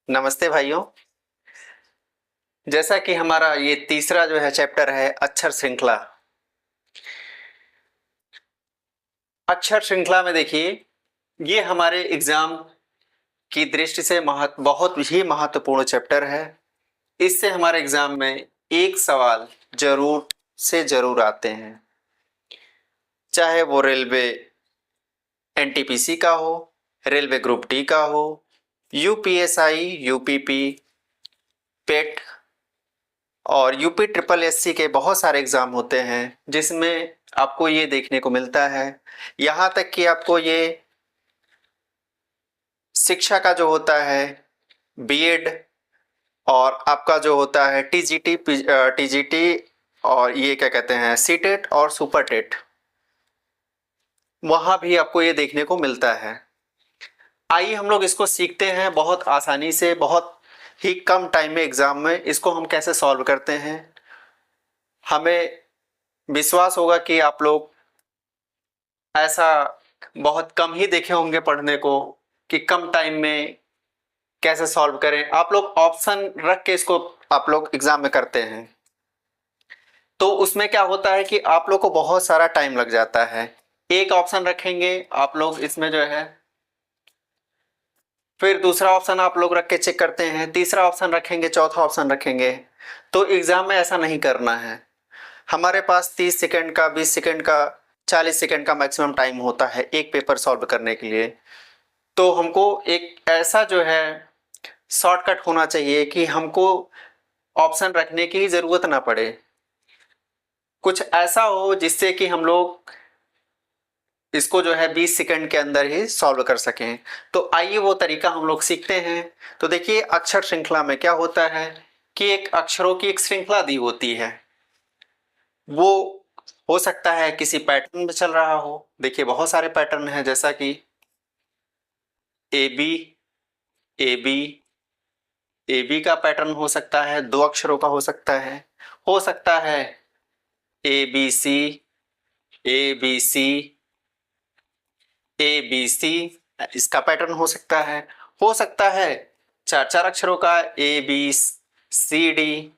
नमस्ते भाइयों। जैसा कि हमारा ये तीसरा जो है चैप्टर है अक्षर श्रृंखला। अक्षर श्रृंखला में देखिए, ये हमारे एग्जाम की दृष्टि से बहुत ही महत्वपूर्ण चैप्टर है। इससे हमारे एग्जाम में एक सवाल जरूर से जरूर आते हैं, चाहे वो रेलवे एनटीपीसी का हो, रेलवे ग्रुप डी का हो, यूपीएसआई, यूपीपी, पेट और यूपी ट्रिपल एससी के बहुत सारे एग्जाम होते हैं जिसमें आपको ये देखने को मिलता है। यहाँ तक कि आपको ये शिक्षा का जो होता है बीएड और आपका जो होता है टीजीटी और ये क्या कहते हैं सीटेट और सुपर टेट, वहाँ भी आपको ये देखने को मिलता है। आइए हम लोग इसको सीखते हैं बहुत आसानी से, बहुत ही कम टाइम में एग्जाम में इसको हम कैसे सॉल्व करते हैं। हमें विश्वास होगा कि आप लोग ऐसा बहुत कम ही देखे होंगे पढ़ने को कि कम टाइम में कैसे सॉल्व करें। आप लोग ऑप्शन रख के इसको आप लोग एग्जाम में करते हैं, तो उसमें क्या होता है कि आप लोग को बहुत सारा टाइम लग जाता है। एक ऑप्शन रखेंगे आप लोग इसमें जो है, फिर दूसरा ऑप्शन आप लोग रख के चेक करते हैं, तीसरा ऑप्शन रखेंगे, चौथा ऑप्शन रखेंगे। तो एग्जाम में ऐसा नहीं करना है। हमारे पास 30 सेकंड का, 20 सेकंड का, 40 सेकंड का मैक्सिमम टाइम होता है एक पेपर सॉल्व करने के लिए। तो हमको एक ऐसा जो है शॉर्टकट होना चाहिए कि हमको ऑप्शन रखने की जरूरत ना पड़े, कुछ ऐसा हो जिससे कि हम लोग इसको जो है 20 सेकंड के अंदर ही सॉल्व कर सकें। तो आइए वो तरीका हम लोग सीखते हैं। तो देखिए, अक्षर श्रृंखला में क्या होता है कि एक अक्षरों की एक श्रृंखला दी होती है। वो हो सकता है किसी पैटर्न में चल रहा हो। देखिए बहुत सारे पैटर्न हैं, जैसा कि A B, A B, A B का पैटर्न हो सकता है, 2 अक्षरों का हो सकता है A B C, A B C, A B C, इसका पैटर्न हो सकता है 4 अक्षरों का A B C D,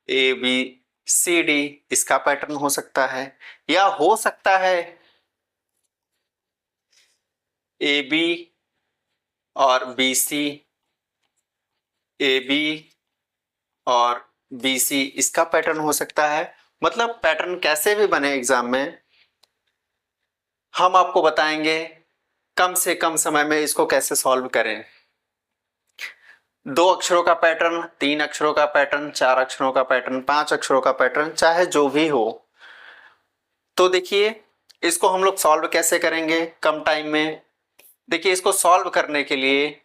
A B C D, इसका पैटर्न हो सकता है। या हो सकता है ए बी और बी सी, ए बी और बी सी, इसका पैटर्न हो सकता है। मतलब पैटर्न कैसे भी बने एग्जाम में हम आपको बताएंगे कम से कम समय में इसको कैसे सॉल्व करें। 2 अक्षरों का पैटर्न, 3 अक्षरों का पैटर्न, 4 अक्षरों का पैटर्न, 5 अक्षरों का पैटर्न, चाहे जो भी हो। तो देखिए इसको हम लोग सॉल्व कैसे करेंगे कम टाइम में। देखिए इसको सॉल्व करने के लिए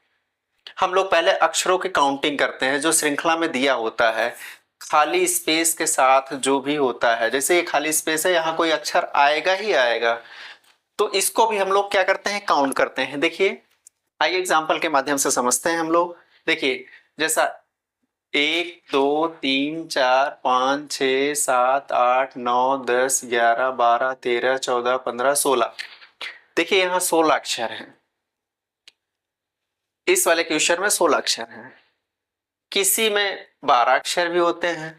हम लोग पहले अक्षरों की काउंटिंग करते हैं जो श्रृंखला में दिया होता है, खाली स्पेस के साथ जो भी होता है। जैसे ये खाली स्पेस है, यहाँ कोई अक्षर आएगा ही आएगा, तो इसको भी हम लोग क्या करते हैं, काउंट करते हैं। देखिए आइए एग्जाम्पल के माध्यम से समझते हैं हम लोग। देखिए जैसा 1 2 3 4 5 6 7 8 9 10 11 12 13 14 15 16। देखिए यहाँ 16 अक्षर हैं, इस वाले क्वेश्चन में 16 अक्षर हैं। किसी में 12 अक्षर भी होते हैं,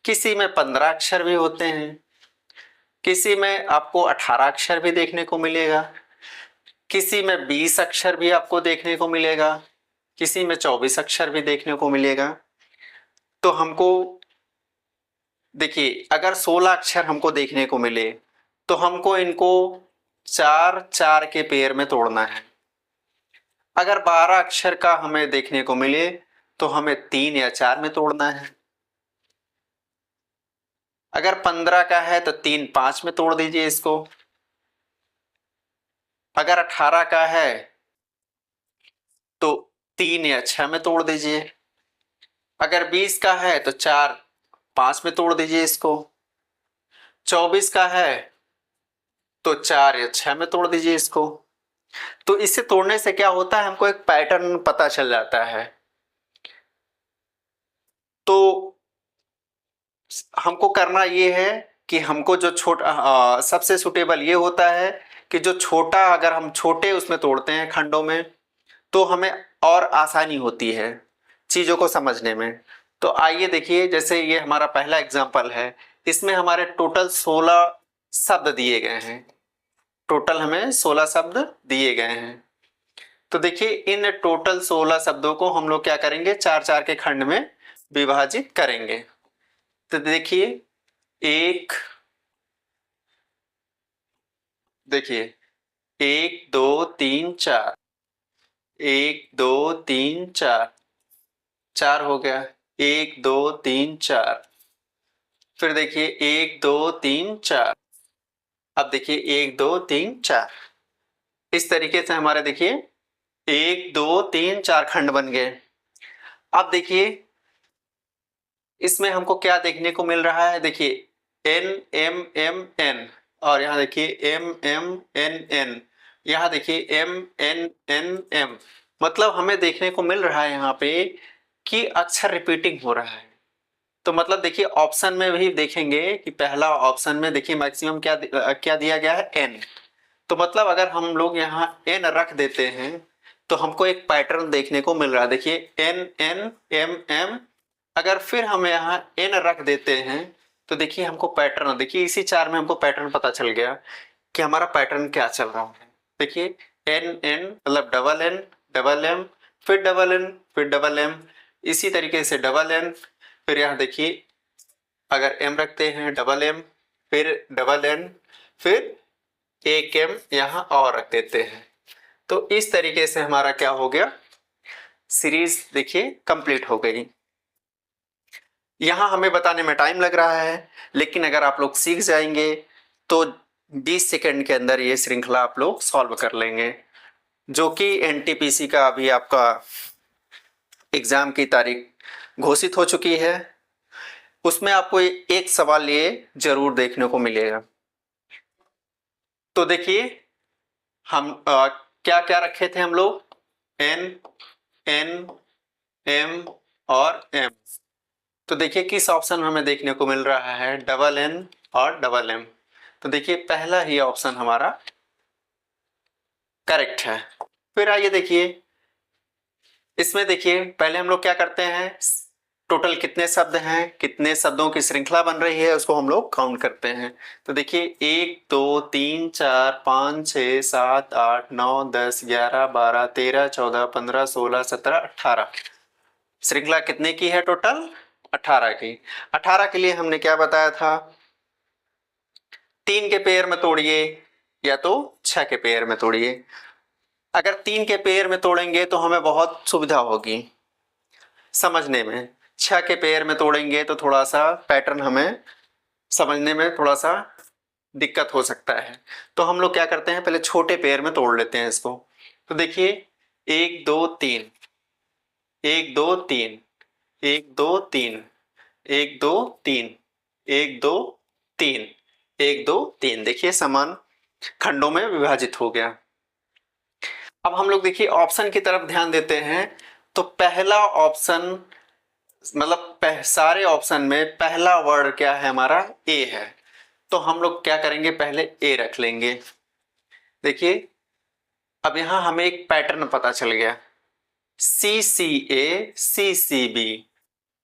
किसी में 15 अक्षर भी होते हैं, किसी में आपको 18 अक्षर भी देखने को मिलेगा, किसी में 20 अक्षर भी आपको देखने को मिलेगा, किसी में 24 अक्षर भी देखने को मिलेगा। तो हमको देखिए अगर 16 अक्षर हमको देखने को मिले तो हमको इनको 4 4 के पेयर में तोड़ना है। अगर 12 अक्षर का हमें देखने को मिले तो हमें 3 या 4 में तोड़ना है। अगर 15 का है तो 3 5 में तोड़ दीजिए इसको। अगर 18 का है तो 3 या 6 में तोड़ दीजिए। अगर 20 का है तो 4 5 में तोड़ दीजिए इसको। 24 का है तो 4 या 6 में तोड़ दीजिए इसको। तो इससे तोड़ने से क्या होता है, हमको एक पैटर्न पता चल जाता है। तो हमको करना ये है कि हमको जो छोटा सबसे सुटेबल ये होता है कि जो छोटा, अगर हम छोटे उसमें तोड़ते हैं खंडों में, तो हमें और आसानी होती है चीजों को समझने में। तो आइए देखिए, जैसे ये हमारा पहला एग्जाम्पल है, इसमें हमारे टोटल 16 शब्द दिए गए हैं। टोटल हमें 16 शब्द दिए गए हैं। तो देखिए इन टोटल 16 शब्दों को हम लोग क्या करेंगे, 4-4 के खंड में विभाजित करेंगे। तो देखिए एक, देखिए 1 2 3 4, 1 2 3 4, 4 हो गया, 1 2 3 4, फिर देखिए 1 2 3 4, अब देखिए 1 2 3 4। इस तरीके से हमारे देखिए 1 2 3 4 खंड बन गए। अब देखिए इसमें हमको क्या देखने को मिल रहा है, देखिए N M M N, और यहाँ देखिए M M N N, यहाँ देखिए M N N M। मतलब हमें देखने को मिल रहा है यहाँ पे कि अक्षर रिपीटिंग हो रहा है। तो मतलब देखिए ऑप्शन में भी देखेंगे कि पहला ऑप्शन में देखिए मैक्सिमम क्या दिया गया है, N। तो मतलब अगर हम लोग यहाँ N रख देते हैं तो हमको एक पैटर्न देखने को मिल रहा है। देखिए N N M M, अगर फिर हम यहाँ N रख देते हैं तो देखिए हमको पैटर्न, देखिए इसी 4 में हमको पैटर्न पता चल गया कि हमारा पैटर्न क्या चल रहा है। देखिए N N मतलब डबल N डबल M, फिर डबल N फिर डबल M, इसी तरीके से डबल N, फिर यहाँ देखिए अगर M रखते हैं डबल M, फिर डबल N, फिर एक M यहाँ और रख देते हैं। तो इस तरीके से हमारा क्या हो गया, सीरीज देखिए कंप्लीट हो गई। यहाँ हमें बताने में टाइम लग रहा है, लेकिन अगर आप लोग सीख जाएंगे तो 20 सेकंड के अंदर ये श्रृंखला आप लोग सॉल्व कर लेंगे। जो कि एनटीपीसी का अभी आपका एग्जाम की तारीख घोषित हो चुकी है, उसमें आपको एक सवाल ये जरूर देखने को मिलेगा। तो देखिए हम क्या क्या रखे थे हम लोग, N N M और M। तो देखिए किस ऑप्शन में हमें देखने को मिल रहा है, डबल N और डबल M। तो देखिए पहला ही ऑप्शन हमारा करेक्ट है। फिर आइए देखिए इसमें, देखिए पहले हम लोग क्या करते हैं, टोटल कितने शब्द हैं, कितने शब्दों की श्रृंखला बन रही है उसको हम लोग काउंट करते हैं। तो देखिए 1 2 3 4 5 6 7 8 9 10 11 12 13 14 15 16 17 18, श्रृंखला कितने की है, टोटल 18 की। 18 के लिए हमने क्या बताया था, 3 के पेयर में तोड़िए या तो 6 के पेयर में तोड़िए। अगर 3 के पेयर में तोड़ेंगे तो हमें बहुत सुविधा होगी समझने में, 6 के पेयर में तोड़ेंगे तो थोड़ा सा पैटर्न हमें समझने में थोड़ा सा दिक्कत हो सकता है। तो हम लोग क्या करते हैं, पहले छोटे पेयर में तोड़ लेते हैं इसको। तो देखिए 1 2 3, 1 2 3, 1 2 3, 1 2 3, 1 2 3, 1 2 3, देखिए समान खंडों में विभाजित हो गया। अब हम लोग देखिए ऑप्शन की तरफ ध्यान देते हैं। तो पहला ऑप्शन मतलब सारे ऑप्शन में पहला वर्ड क्या है हमारा, ए है। तो हम लोग क्या करेंगे, पहले ए रख लेंगे। देखिए अब यहां हमें एक पैटर्न पता चल गया, CCA CCB।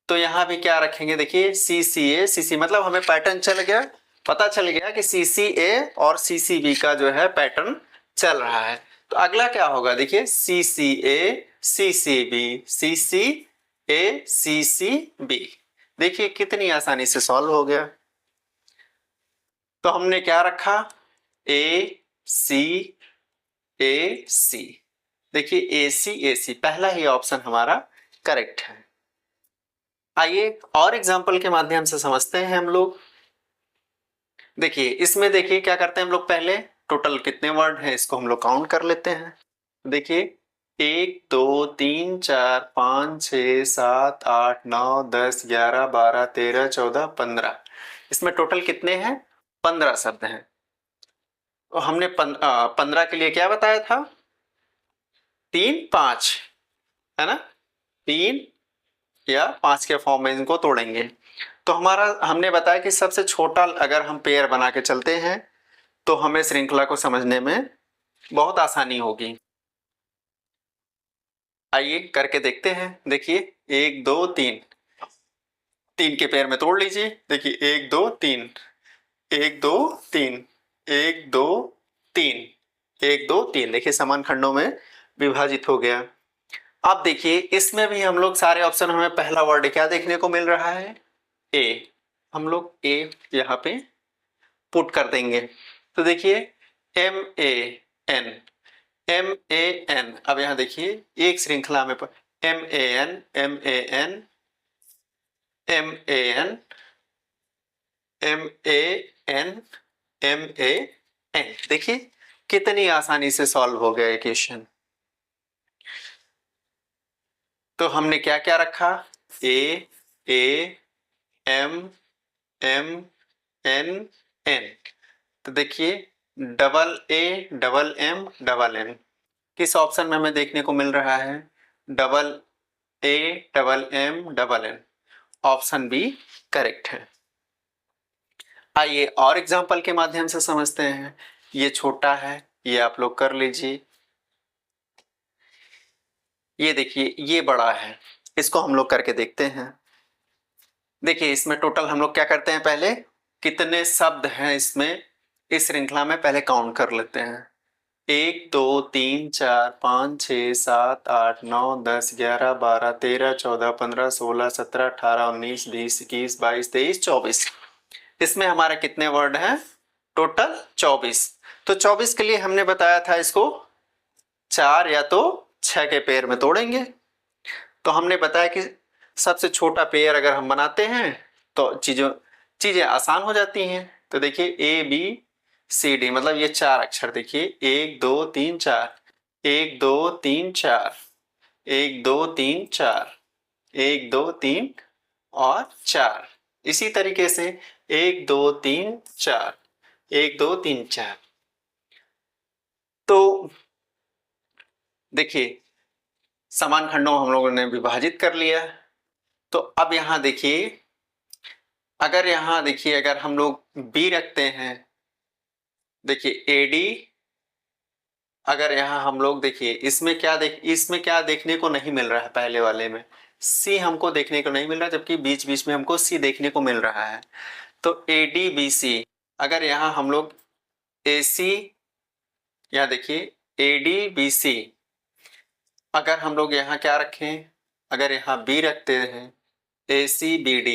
तो यहां भी क्या रखेंगे, देखिए CCA CC, मतलब हमें पैटर्न चल गया, पता चल गया कि CCA और CCB का जो है पैटर्न चल रहा है। तो अगला क्या होगा, देखिए CCA CCB CCA CCB। देखिए कितनी आसानी से सॉल्व हो गया। तो हमने क्या रखा, AC AC, देखिए AC AC पहला ही ऑप्शन हमारा करेक्ट है। आइए और एग्जांपल के माध्यम से समझते हैं हम लोग। देखिए इसमें देखिए क्या करते हैं हम लोग, पहले टोटल कितने वर्ड हैं इसको हम लोग काउंट कर लेते हैं। देखिए 1 2 3 4 5 6 7 8 9 10 11 12 13 14 15, इसमें टोटल कितने हैं, 15 शब्द हैं। तो हमने 15 के लिए क्या बताया था, 3 5, है ना, 3 या 5 के फॉर्म में इनको तोड़ेंगे। तो हमारा हमने बताया कि सबसे छोटा अगर हम पेयर बना के चलते हैं तो हमें श्रृंखला को समझने में बहुत आसानी होगी। आइए करके देखते हैं। देखिए 1 2 3, 3 के पेयर में तोड़ लीजिए। देखिए 1 2 3, 1 2 3, 1 2 3, 1 2 3। देखिए समान खंडों में विभाजित हो गया। अब देखिए इसमें भी हम लोग सारे ऑप्शन, हमें पहला वर्ड क्या देखने को मिल रहा है? ए। हम लोग ए यहाँ पे पुट कर देंगे। तो देखिए MAN, MAN। अब यहाँ देखिए एक श्रृंखला में MAN, MAN, MAN, MAN, MAN। देखिए कितनी आसानी से सॉल्व हो गया इक्वेशन। तो हमने क्या क्या रखा? A, M, M, N, N। तो देखिए AA, MM, किस ऑप्शन में हमें देखने को मिल रहा है? AA, MM, N। Option B correct है। आइए और एग्जांपल के माध्यम से समझते हैं। ये छोटा है, ये आप लोग कर लीजिए। ये देखिए ये बड़ा है, इसको हम लोग करके देखते हैं। देखिए इसमें टोटल हम लोग क्या करते हैं, पहले कितने शब्द हैं इसमें, इस श्रृंखला में पहले काउंट कर लेते हैं। 1 2 3 4 5 6 7 8 9 10 11 12 13 14 15 16 17 18 19 20 21 22 23 24। इसमें हमारा कितने वर्ड हैं? टोटल 24। तो 24 के लिए हमने बताया था इसको 4 या तो 6 के पेयर में तोड़ेंगे। तो हमने बताया कि सबसे छोटा पेयर अगर हम बनाते हैं तो चीजें आसान हो जाती हैं। तो देखिए ABCD, मतलब ये 4 अक्षर। देखिए 1 2 3 4, 1 2 3 4, 1 2 3 4, 1 2 3 और 4। इसी तरीके से 1 2 3 4, 1 2 3 4। तो देखिए समान खंडों हम लोगों ने विभाजित कर लिया। तो अब यहां देखिए, अगर यहां देखिए अगर हम लोग B रखते हैं, देखिए AD, अगर यहां हम लोग देखिए इसमें क्या देखने को नहीं मिल रहा है? पहले वाले में C हमको देखने को नहीं मिल रहा, जबकि बीच बीच में हमको C देखने को मिल रहा है। तो ADBC, अगर यहां हम लोग AC, या देखिए ADBC, अगर हम लोग यहाँ क्या रखें, अगर यहाँ B रखते हैं ACBD,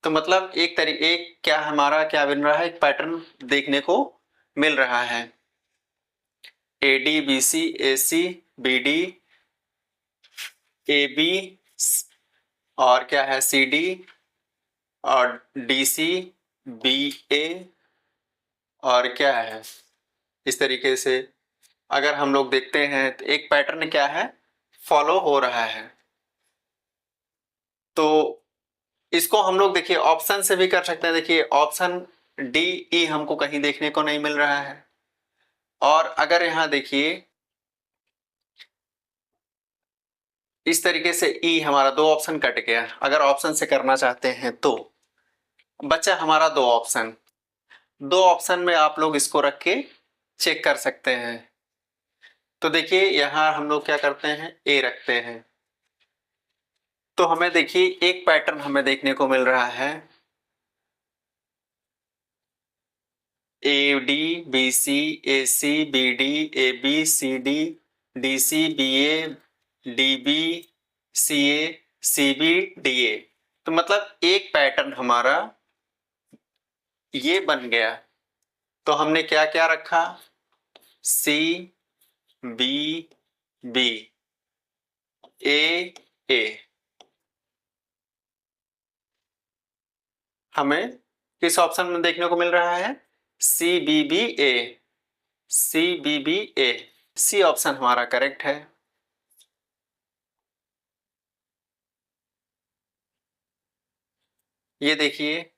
तो मतलब एक क्या हमारा क्या बन रहा है, एक पैटर्न देखने को मिल रहा है। ADBC, ACBD, AB और क्या है CD, और DC, BA, और क्या है इस तरीके से अगर हम लोग देखते हैं तो एक पैटर्न क्या है, फॉलो हो रहा है। तो इसको हम लोग देखिए ऑप्शन से भी कर सकते हैं। देखिए ऑप्शन DE हमको कहीं देखने को नहीं मिल रहा है। और अगर यहां देखिए इस तरीके से E, हमारा 2 ऑप्शन कट गया। अगर ऑप्शन से करना चाहते हैं तो बचा हमारा 2 ऑप्शन। 2 ऑप्शन में आप लोग इसको रख के चेक कर सकते हैं। तो देखिए यहां हम लोग क्या करते हैं, A रखते हैं। तो हमें देखिए एक पैटर्न हमें देखने को मिल रहा है, ADBC, ACBD, ABCD, DCBA, DB, CA, CB, DA। तो मतलब एक पैटर्न हमारा ये बन गया। तो हमने क्या क्या रखा, C, B, B, A, A। हमें किस ऑप्शन में देखने को मिल रहा है? CBBA, CBBA। C ऑप्शन हमारा करेक्ट है। ये देखिए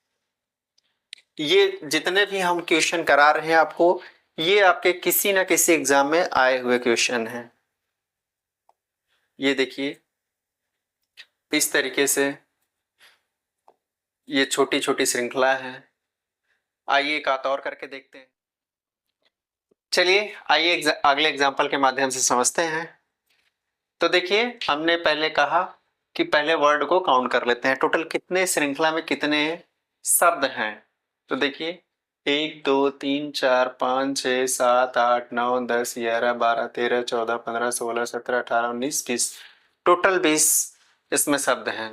ये जितने भी हम क्वेश्चन करा रहे हैं आपको, ये आपके किसी ना किसी एग्जाम में आए हुए क्वेश्चन हैं। ये देखिए इस तरीके से ये छोटी छोटी श्रृंखला है। आइए एक आत और करके देखते हैं। चलिए आइए अगले एग्जाम्पल के माध्यम से समझते हैं। तो देखिए हमने पहले कहा कि पहले वर्ड को काउंट कर लेते हैं, टोटल कितने श्रृंखला में कितने शब्द हैं। तो देखिए 1 2 3 4 5 6 7 8 9 10 11 12 13 14 15 16 17 18 19 20, टोटल 20 इसमें शब्द हैं।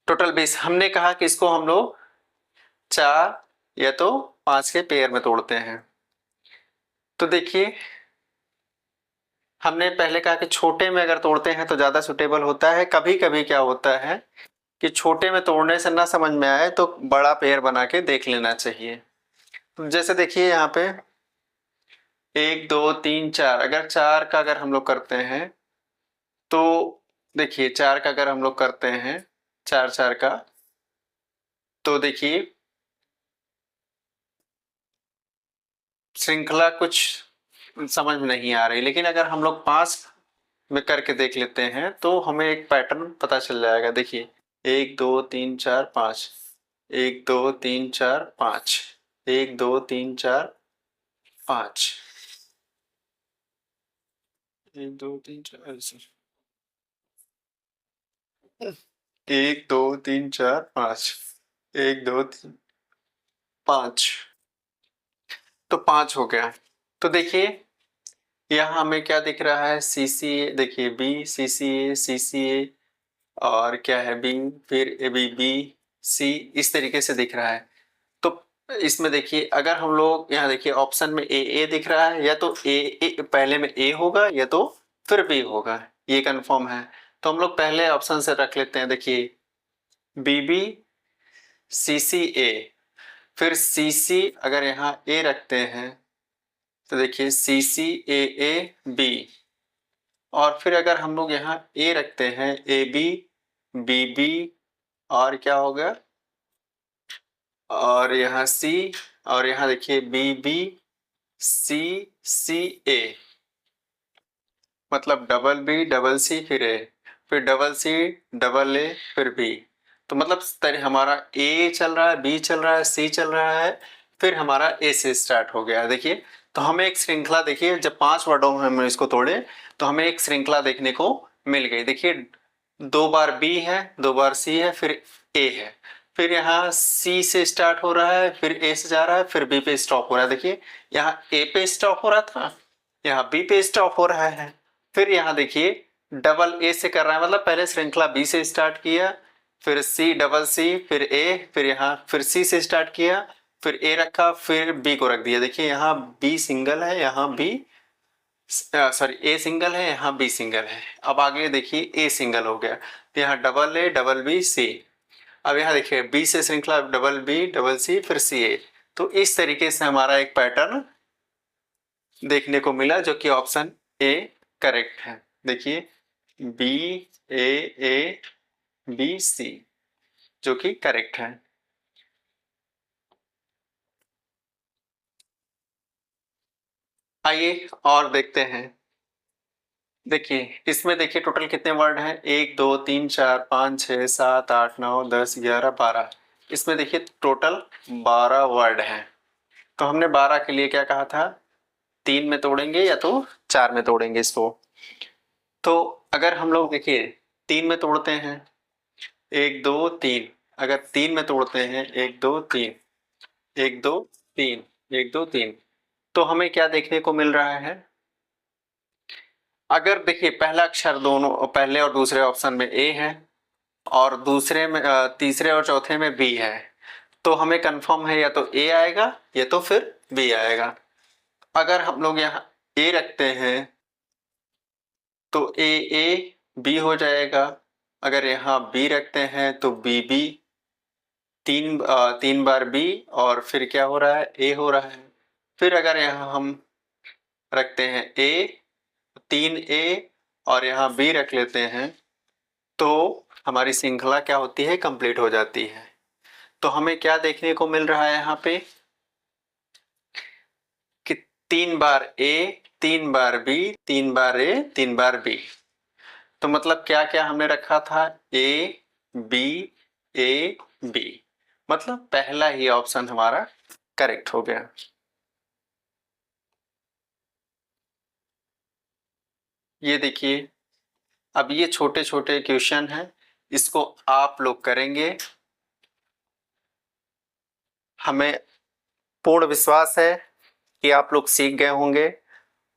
टोटल 20 हमने कहा कि इसको हम लोग 4 या तो 5 के पेयर में तोड़ते हैं। तो देखिए हमने पहले कहा कि छोटे में अगर तोड़ते हैं तो ज्यादा सुटेबल होता है। कभी कभी क्या होता है कि छोटे में तोड़ने से ना समझ में आए तो बड़ा पेयर बना के देख लेना चाहिए। तो जैसे देखिए यहाँ पे 1 2 3 4, अगर 4 का अगर हम लोग करते हैं तो देखिए 4 का अगर हम लोग करते हैं 4 4 का, तो देखिए श्रृंखला कुछ समझ में नहीं आ रही, लेकिन अगर हम लोग 5 में करके देख लेते हैं तो हमें एक पैटर्न पता चल जाएगा। देखिए 1 2 3 4 5, 1 2 3 4 5, 1 2 3 4 5, 1 2 3 4 ऐसे, 1 2 3 4 5, 1 2 3 5, तो 5 हो गया। तो देखिए यहाँ हमें क्या दिख रहा है, सी सी ए, देखिए बी सी सी ए सी सी ए और क्या है बी, फिर ए बी बी सी, इस तरीके से दिख रहा है। तो इसमें देखिए अगर हम लोग यहाँ देखिए ऑप्शन में ए दिख रहा है, या तो ए पहले में ए होगा या तो फिर बी होगा, ये कंफर्म है। तो हम लोग पहले ऑप्शन से रख लेते हैं। देखिए बी बी सी सी ए, फिर सी सी अगर यहाँ ए रखते हैं तो देखिए सी सी ए बी, और फिर अगर हम लोग यहाँ ए रखते हैं ए बी बी बी, और क्या होगा, और यहाँ सी, और यहाँ देखिए बी बी सी सी ए, मतलब डबल बी डबल सी फिर ए, फिर डबल सी डबल ए फिर बी। तो मतलब हमारा ए चल रहा है, बी चल रहा है, सी चल रहा है, फिर हमारा ए से स्टार्ट हो गया। देखिए तो हमें एक श्रृंखला, देखिए जब 5 वर्डों में हम इसको तोड़े तो हमें एक श्रृंखला देखने को मिल गई। देखिए 2 बार बी है, 2 बार सी है, फिर ए है, फिर यहाँ सी से स्टार्ट हो रहा है, फिर ए से जा रहा है, फिर बी पे स्टॉप हो रहा है। देखिए यहाँ ए पे स्टॉप हो रहा था, यहाँ बी पे स्टॉप हो रहा है, फिर यहाँ देखिए डबल ए से कर रहा है, मतलब पहले श्रृंखला बी से स्टार्ट किया, फिर सी डबल सी, फिर ए, फिर यहाँ फिर सी से स्टार्ट किया, फिर ए रखा, फिर बी को रख दिया। देखिए यहाँ बी सिंगल है, यहाँ बी सॉरी ए सिंगल है, यहाँ बी सिंगल है। अब आगे देखिए ए सिंगल हो गया, तो यहाँ double A double B C. अब यहाँ देखिए बी से श्रृंखला डबल बी डबल सी फिर सी ए। तो इस तरीके से हमारा एक पैटर्न देखने को मिला, जो कि ऑप्शन ए करेक्ट है। देखिए बी ए बी सी, जो कि करेक्ट है। आइए और देखते हैं। देखिए इसमें देखिए टोटल कितने वर्ड हैं, 1 2 3 4 5 6 7 8 9 10 11 12, इसमें देखिए टोटल 12 वर्ड हैं। तो हमने 12 के लिए क्या कहा था, 3 में तोड़ेंगे या तो 4 में तोड़ेंगे इसको। तो अगर हम लोग देखिए 3 में तोड़ते हैं, 1 2 3, अगर 3 में तोड़ते हैं 1 2 3 1 2 3 1 2 3, तो हमें क्या देखने को मिल रहा है। अगर देखिए पहला अक्षर दोनों पहले और दूसरे ऑप्शन में ए है, और दूसरे में तीसरे और चौथे में बी है, तो हमें कंफर्म है या तो ए आएगा या तो फिर बी आएगा। अगर हम लोग यहाँ ए रखते हैं तो ए बी हो जाएगा, अगर यहाँ बी रखते हैं तो बी बी, 3 बार बी, और फिर क्या हो रहा है, ए हो रहा है। फिर अगर यहाँ हम रखते हैं ए, 3 ए और यहाँ बी रख लेते हैं, तो हमारी श्रृंखला क्या होती है, कंप्लीट हो जाती है। तो हमें क्या देखने को मिल रहा है यहाँ पे कि 3 बार ए, 3 बार बी, 3 बार ए, 3 बार बी। तो मतलब क्या क्या हमने रखा था, ए बी ए बी, मतलब पहला ही ऑप्शन हमारा करेक्ट हो गया। ये देखिए, अब ये छोटे छोटे क्वेश्चन हैं, इसको आप लोग करेंगे। हमें पूर्ण विश्वास है कि आप लोग सीख गए होंगे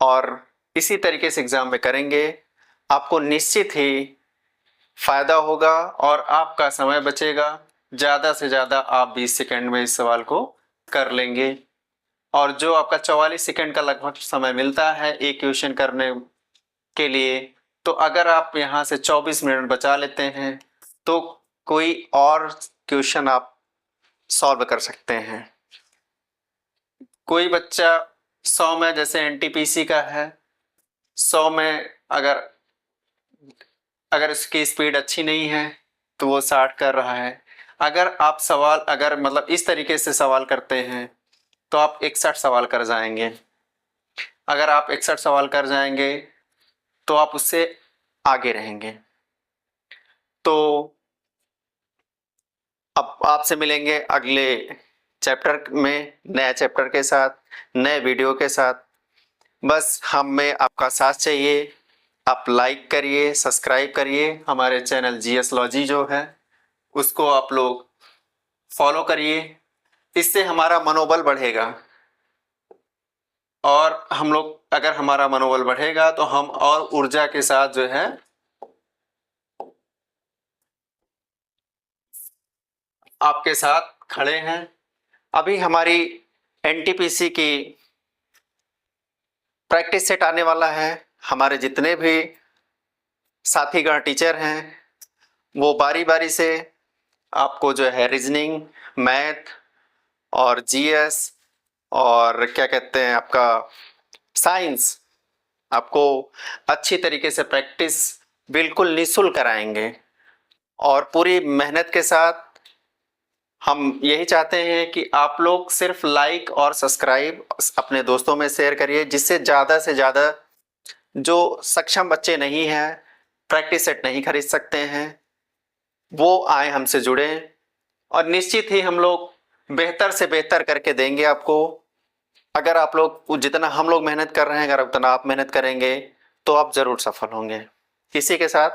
और इसी तरीके से एग्जाम में करेंगे, आपको निश्चित ही फायदा होगा और आपका समय बचेगा। ज़्यादा से ज़्यादा आप 20 सेकंड में इस सवाल को कर लेंगे और जो आपका 44 सेकंड का लगभग समय मिलता है एक क्वेश्चन करने के लिए, तो अगर आप यहाँ से 24 मिनट बचा लेते हैं तो कोई और क्वेश्चन आप सॉल्व कर सकते हैं। कोई बच्चा 100 में, जैसे एनटीपीसी का है, 100 में अगर उसकी स्पीड अच्छी नहीं है तो वो 60 कर रहा है। अगर आप सवाल मतलब इस तरीके से सवाल करते हैं तो आप 61 सवाल कर जाएंगे। अगर आप 61 सवाल कर जाएंगे तो आप उससे आगे रहेंगे। तो अब आपसे मिलेंगे अगले चैप्टर में, नए चैप्टर के साथ, नए वीडियो के साथ। बस हमें आपका साथ चाहिए। आप लाइक करिए, सब्सक्राइब करिए, हमारे चैनल जीएस लॉजी जो है उसको आप लोग फॉलो करिए। इससे हमारा मनोबल बढ़ेगा और हम लोग, अगर हमारा मनोबल बढ़ेगा तो हम और ऊर्जा के साथ जो है आपके साथ खड़े हैं। अभी हमारी एनटीपीसी की प्रैक्टिस सेट आने वाला है। हमारे जितने भी साथीगण टीचर हैं वो बारी बारी से आपको जो है रीजनिंग, मैथ और जीएस और क्या कहते हैं आपका साइंस, आपको अच्छी तरीके से प्रैक्टिस बिल्कुल निःशुल्क कराएंगे और पूरी मेहनत के साथ। हम यही चाहते हैं कि आप लोग सिर्फ लाइक और सब्सक्राइब अपने दोस्तों में शेयर करिए, जिससे ज़्यादा से ज़्यादा जो सक्षम बच्चे नहीं हैं, प्रैक्टिस सेट नहीं खरीद सकते हैं, वो आए हमसे जुड़े और निश्चित ही हम लोग बेहतर से बेहतर करके देंगे आपको। अगर आप लोग जितना हम लोग मेहनत कर रहे हैं, अगर उतना आप मेहनत करेंगे तो आप ज़रूर सफल होंगे। इसी के साथ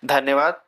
धन्यवाद।